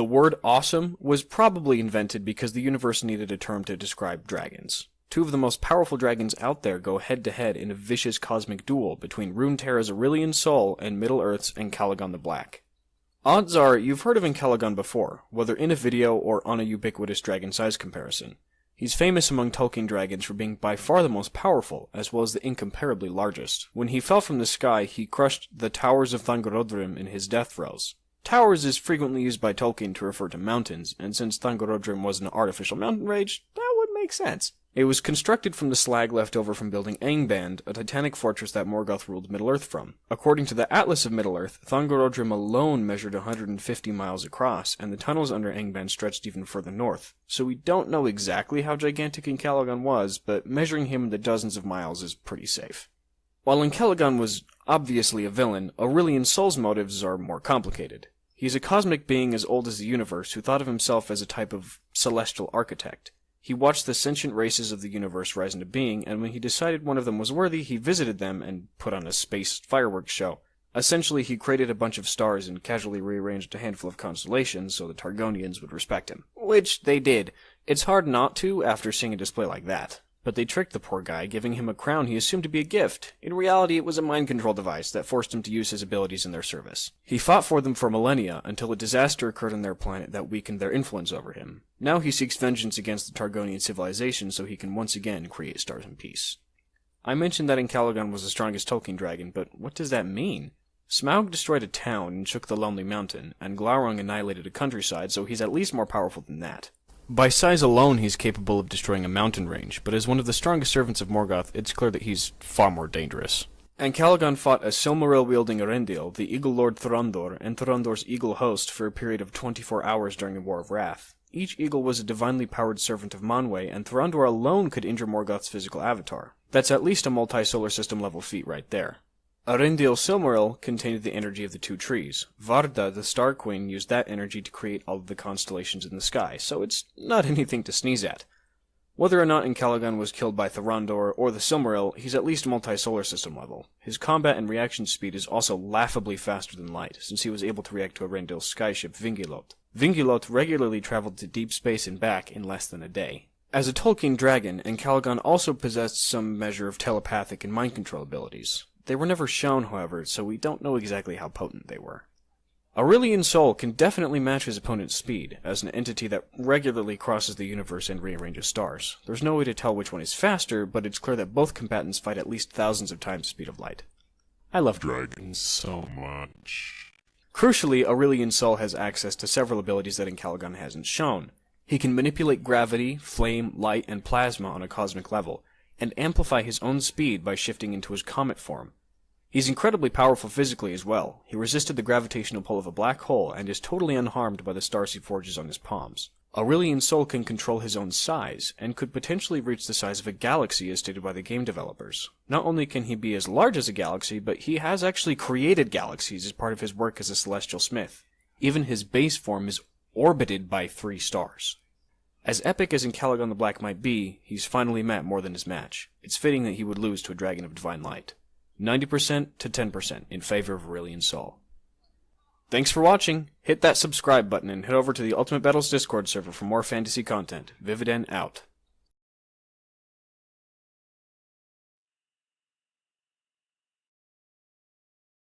The word awesome was probably invented because the universe needed a term to describe dragons. Two of the most powerful dragons out there go head-to-head in a vicious cosmic duel between Runeterra's Aurelion Sol and Middle-earth's Ancalagon the Black. Odds are you've heard of Ancalagon before, whether in a video or on a ubiquitous dragon size comparison. He's famous among Tolkien dragons for being by far the most powerful, as well as the incomparably largest. When he fell from the sky, he crushed the towers of Thangorodrim in his death throes. Towers is frequently used by Tolkien to refer to mountains, and since Thangorodrim was an artificial mountain range, that would make sense. It was constructed from the slag left over from building Angband, a titanic fortress that Morgoth ruled Middle-earth from. According to the Atlas of Middle-earth, Thangorodrim alone measured 150 miles across, and the tunnels under Angband stretched even further north. So we don't know exactly how gigantic Ancalagon was, but measuring him in the dozens of miles is pretty safe. While Ancalagon was obviously a villain, Aurelion Sol's motives are more complicated. He's a cosmic being as old as the universe who thought of himself as a type of celestial architect. He watched the sentient races of the universe rise into being, and when he decided one of them was worthy, he visited them and put on a space fireworks show. Essentially, he created a bunch of stars and casually rearranged a handful of constellations so the Targonians would respect him. Which they did. It's hard not to after seeing a display like that. But they tricked the poor guy, giving him a crown he assumed to be a gift. In reality, it was a mind control device that forced him to use his abilities in their service. He fought for them for millennia, until a disaster occurred on their planet that weakened their influence over him. Now he seeks vengeance against the Targonian civilization so he can once again create stars in peace. I mentioned that Ancalagon was the strongest Tolkien dragon, but what does that mean? Smaug destroyed a town and shook the Lonely Mountain, and Glaurung annihilated a countryside, so he's at least more powerful than that. By size alone, he's capable of destroying a mountain range, but as one of the strongest servants of Morgoth, it's clear that he's far more dangerous. Ancalagon fought a Silmaril-wielding Elendil, the Eagle Lord Thorondor, and Thorondor's Eagle host for a period of 24 hours during the War of Wrath. Each eagle was a divinely powered servant of Manwë, and Thorondor alone could injure Morgoth's physical avatar. That's at least a multi-solar system level feat right there. Elendil's Silmaril contained the energy of the two trees. Varda, the Star Queen, used that energy to create all of the constellations in the sky, so it's not anything to sneeze at. Whether or not Ancalagon was killed by Thorondor or the Silmaril, he's at least multi-solar system level. His combat and reaction speed is also laughably faster than light, since he was able to react to Elendil's skyship Vingilot. Vingilot regularly traveled to deep space and back in less than a day. As a Tolkien dragon, Ancalagon also possessed some measure of telepathic and mind control abilities. They were never shown, however, so we don't know exactly how potent they were. Aurelion Sol can definitely match his opponent's speed, as an entity that regularly crosses the universe and rearranges stars. There's no way to tell which one is faster, but it's clear that both combatants fight at least thousands of times the speed of light. I love dragons so much. Crucially, Aurelion Sol has access to several abilities that Ancalagon hasn't shown. He can manipulate gravity, flame, light, and plasma on a cosmic level, and amplify his own speed by shifting into his comet form. He's incredibly powerful physically as well. He resisted the gravitational pull of a black hole and is totally unharmed by the stars he forges on his palms. Aurelion Sol can control his own size, and could potentially reach the size of a galaxy as stated by the game developers. Not only can he be as large as a galaxy, but he has actually created galaxies as part of his work as a celestial smith. Even his base form is orbited by 3 stars. As epic as Ancalagon the Black might be, he's finally met more than his match. It's fitting that he would lose to a dragon of divine light. 90% to 10% in favor of Aurelion Sol. Thanks for watching. Hit that subscribe button and head over to the Ultimate Battles Discord server for more fantasy content. Vividen out.